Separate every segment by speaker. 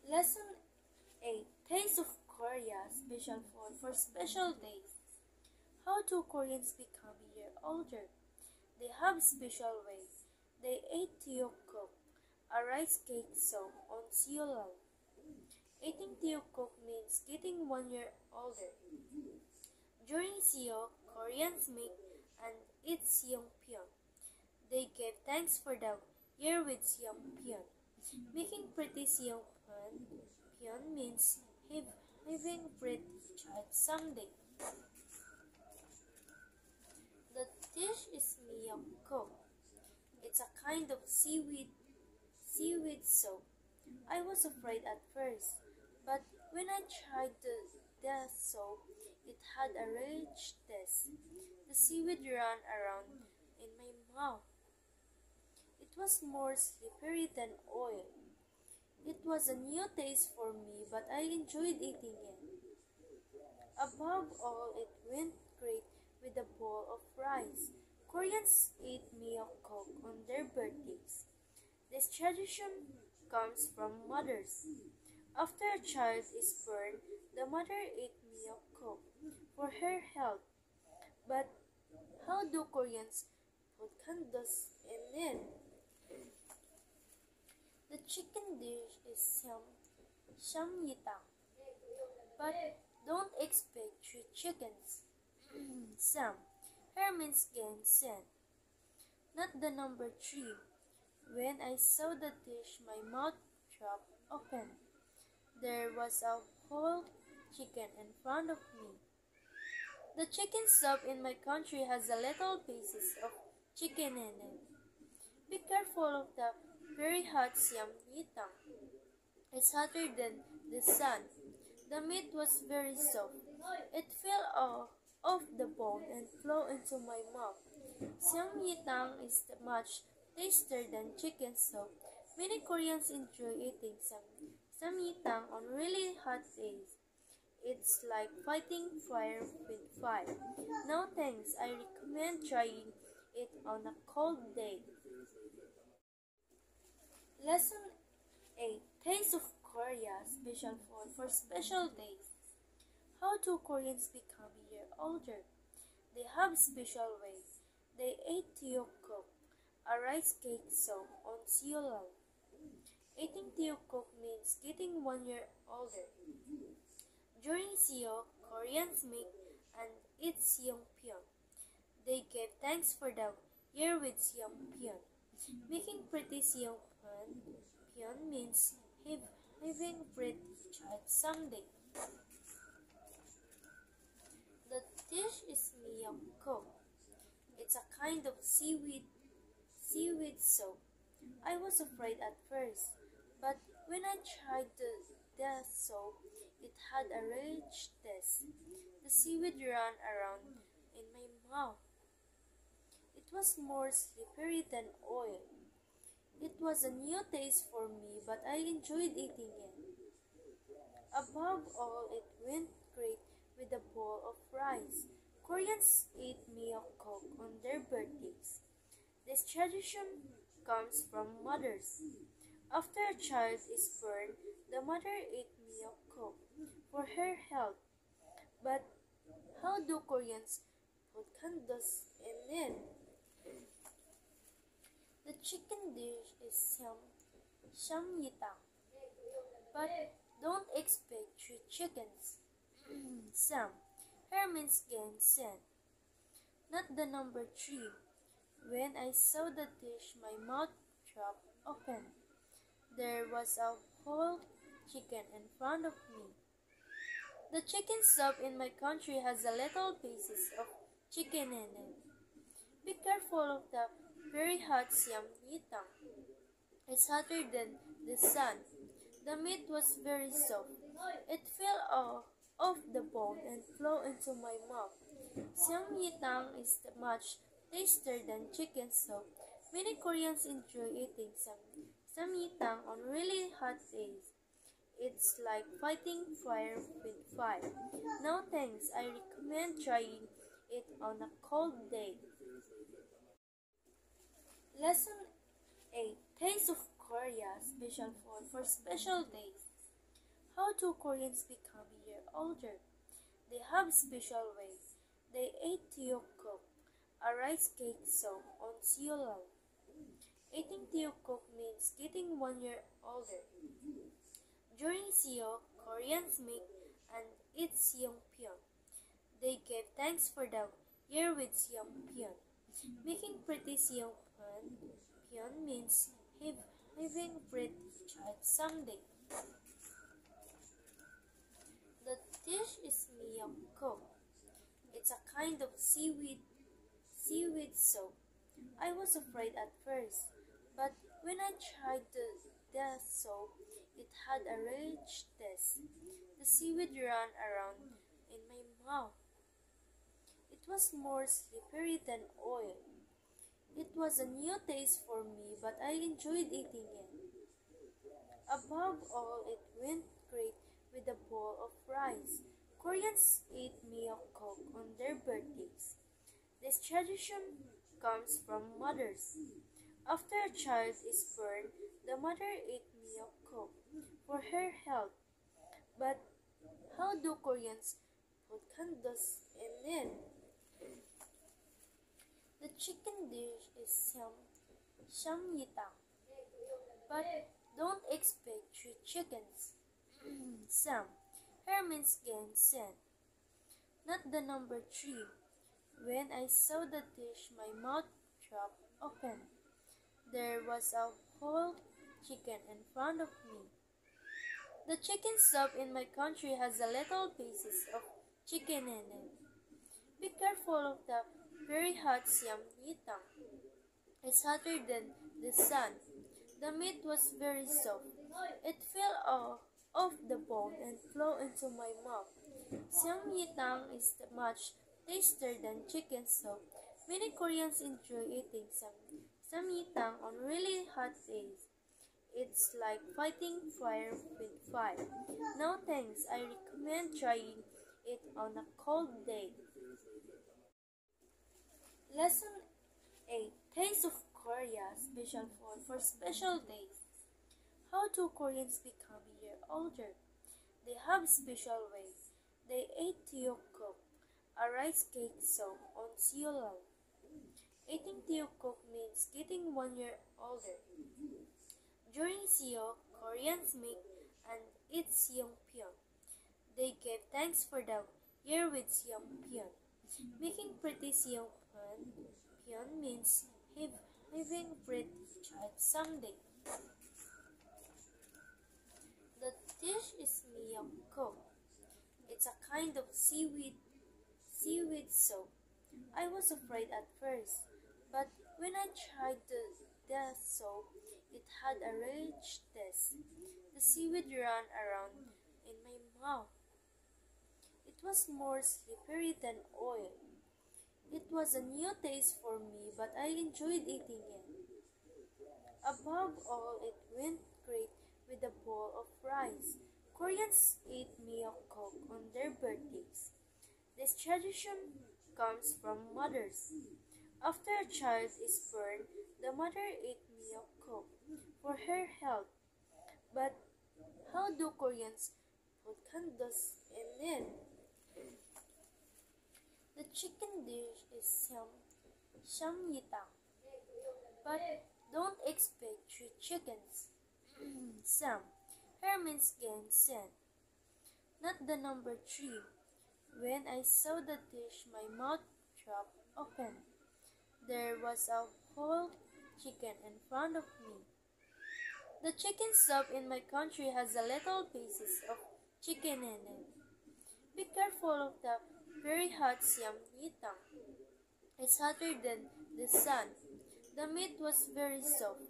Speaker 1: Lesson 8. Taste of Korea, special food for special days. How do Koreans become a year older? They have special ways. They ate tteokguk, a rice cake soap on Seollal. Eating tteokguk means getting 1 year older. During Seo, Koreans make and eat seongpyeon. They give thanks for the year with seongpyeon. Making pretty seongpyeon means having pretty child someday. The dish is myeokguk. It's a kind of seaweed soup. I was afraid at first, but when I tried the soup, it had a rich taste. The seaweed ran around in my mouth. It was more slippery than oil. It was a new taste for me, but I enjoyed eating it. Above all, it went great with a bowl of rice. Koreans eat myeokguk on their birthdays. This tradition comes from mothers. After a child is born, the mother eats myeokguk for her health. But how do Koreans put candles in it? The chicken dish is samyitang, but don't expect 3 chickens. Sam, here means sen, not the number 3. When I saw the dish, my mouth dropped open. There was a whole chicken in front of me. The chicken soup in my country has a little pieces of chicken in it. Be careful of the very hot samyitang. It's hotter than the sun. The meat was very soft. It fell off the bone and flew into my mouth. Samyitang is much tastier than chicken soup. Many Koreans enjoy eating samyitang on really hot days. It's like fighting fire with fire. No thanks, I recommend trying it on a cold day. Lesson 8. Taste of Korea, special food for special days. How do Koreans become a year older? They have special ways. They ate tteokguk, a rice cake soap on Seollal. Eating tteokguk means getting 1 year older. During Seo, Koreans make and eat seongpyeon. They give thanks for the year with seongpyeon. Making pretty seongpyeon means having pretty child someday. The dish is myeokguk. It's a kind of seaweed soup. I was afraid at first, but when I tried the soup, it had a rich taste. The seaweed ran around in my mouth. It was more slippery than oil. It was a new taste for me, but I enjoyed eating it. Above all, it went great with a bowl of rice. Koreans eat myeokguk on their birthdays. This tradition comes from mothers. After a child is born, the mother eats myeokguk for her health. But how do Koreans put candles in it? The chicken dish is samyitang, but don't expect 3 chickens. Sam, here means sen, not the number 3. When I saw the dish, my mouth dropped open. There was a whole chicken in front of me. The chicken soup in my country has a little pieces of chicken in it. Be careful of the very hot samyitang. It's hotter than the sun. The meat was very soft. It fell off the bone and flew into my mouth. Samyitang is much tastier than chicken soup. Many Koreans enjoy eating samyitang on really hot days. It's like fighting fire with fire. No thanks, I recommend trying it on a cold day. Lesson 8. Taste of Korea, special food for special days. How do Koreans become a year older? They have special ways. They ate tteokguk, a rice cake soaked on seollal. Eating tteokguk means getting 1 year older. During Seo, Koreans make and eat seongpyeon. They give thanks for the year with seongpyeon. Making pretty seongpyeon means having pretty child someday. The dish is myeokguk. It's a kind of seaweed soup. I was afraid at first, but when I tried the soup, it had a rich taste. The seaweed ran around in my mouth. It was more slippery than oil. It was a new taste for me, but I enjoyed eating it. Above all, it went great with a bowl of rice. Koreans eat myeokguk on their birthdays. This tradition comes from mothers. After a child is born, the mother eats myeokguk for her health. But how do Koreans put candles in it? The chicken dish is samyitang, but don't expect 3 chickens. Sam. Her means sen, not the number 3. When I saw the dish, my mouth dropped open. There was a whole chicken in front of me. The chicken soup in my country has a little pieces of chicken in it. Be careful of the very hot samyitang. It's hotter than the sun. The meat was very soft. It fell off the bone and flew into my mouth. Samyitang is much tastier than chicken soup. Many Koreans enjoy eating samyitang on really hot days. It's like fighting fire with fire. No thanks, I recommend trying it on a cold day. Lesson 8. Taste of Korea, special food for special days. How do Koreans become a year older? They have special ways. They ate tteokguk, a rice cake soaked on seollal. Eating tteokguk means getting 1 year older. During Seo, Koreans make and eat seongpyeon. They give thanks for the year with seongpyeon. Making pretty seongpyeon means having pretty child someday. The dish is myeokguk. It's a kind of seaweed soup. I was afraid at first, but when I tried the soup, it had a rich taste. The seaweed ran around in my mouth. It was more slippery than oil. It was a new taste for me, but I enjoyed eating it. Above all, it went great with a bowl of rice. Koreans eat myeokguk on their birthdays. This tradition comes from mothers. After a child is born, the mother eats myeokguk for her health. But how do Koreans put candles in it? The chicken dish is samyitang, but don't expect 3 chickens. Sam. Her means sen, not the number 3. When I saw the dish, my mouth dropped open. There was a whole chicken in front of me. The chicken soup in my country has a little pieces of chicken in it. Be careful of the very hot samyitang. It's hotter than the sun. The meat was very soft.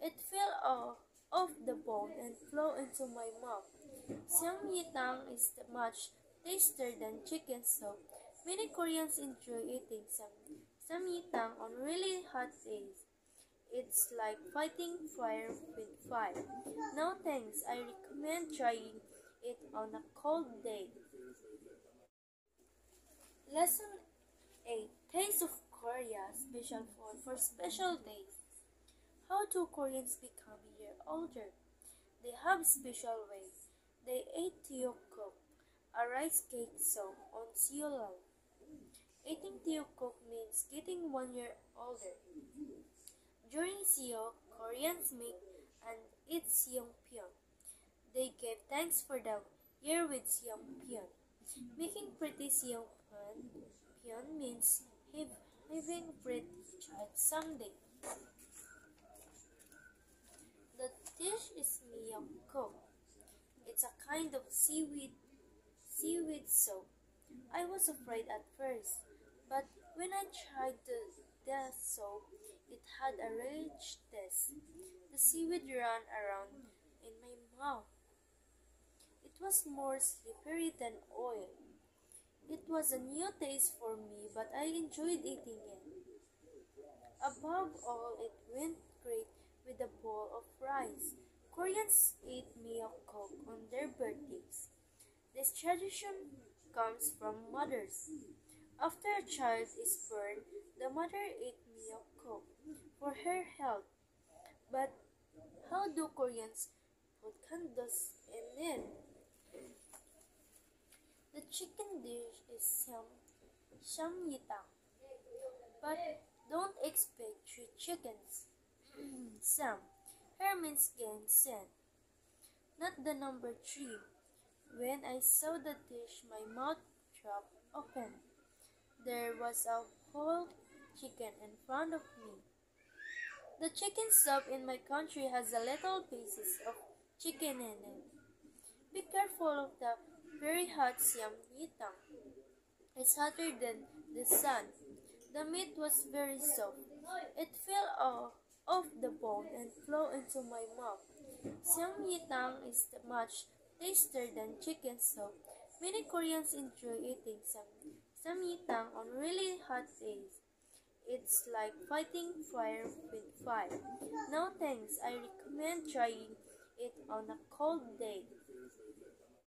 Speaker 1: It fell off the bone and flew into my mouth. Samyitang is much tastier than chicken soup. Many Koreans enjoy eating samyitang on really hot days. It's like fighting fire with fire. No thanks, I recommend trying it on a cold day. Lesson 8. Taste of Korea, special food for special days. How do Koreans become a year older? They have special ways. They ate tteokguk, a rice cake soaked on seollal. Eating tteokguk means getting 1 year older. During Seo, Koreans make and eat seongpyeon. They gave thanks for the year with seongpyeon. Making pretty seongpyeon means having pretty child someday. The dish is myeokguk. It's a kind of seaweed soup. I was afraid at first, but when I tried the soup, it had a rich taste. The seaweed ran around in my mouth. It was more slippery than oil. It was a new taste for me, but I enjoyed eating it. Above all, it went great with a bowl of rice. Koreans eat myeokguk on their birthdays. This tradition comes from mothers. After a child is born, the mother eats myeokguk for her health. But how do Koreans put candles in it? The chicken dish is samyitang, but don't expect 3 chickens. Sam. Her means ginseng, not the number 3. When I saw the dish, my mouth dropped open. There was a whole chicken in front of me. The chicken soup in my country has a little pieces of chicken in it. Be careful of the very hot samyitang. It's hotter than the sun. The meat was very soft. It fell off the bone and flew into my mouth. Samyitang is much tastier than chicken soup. Many Koreans enjoy eating samyitang on really hot days. It's like fighting fire with fire. No thanks, I recommend trying it on a cold day.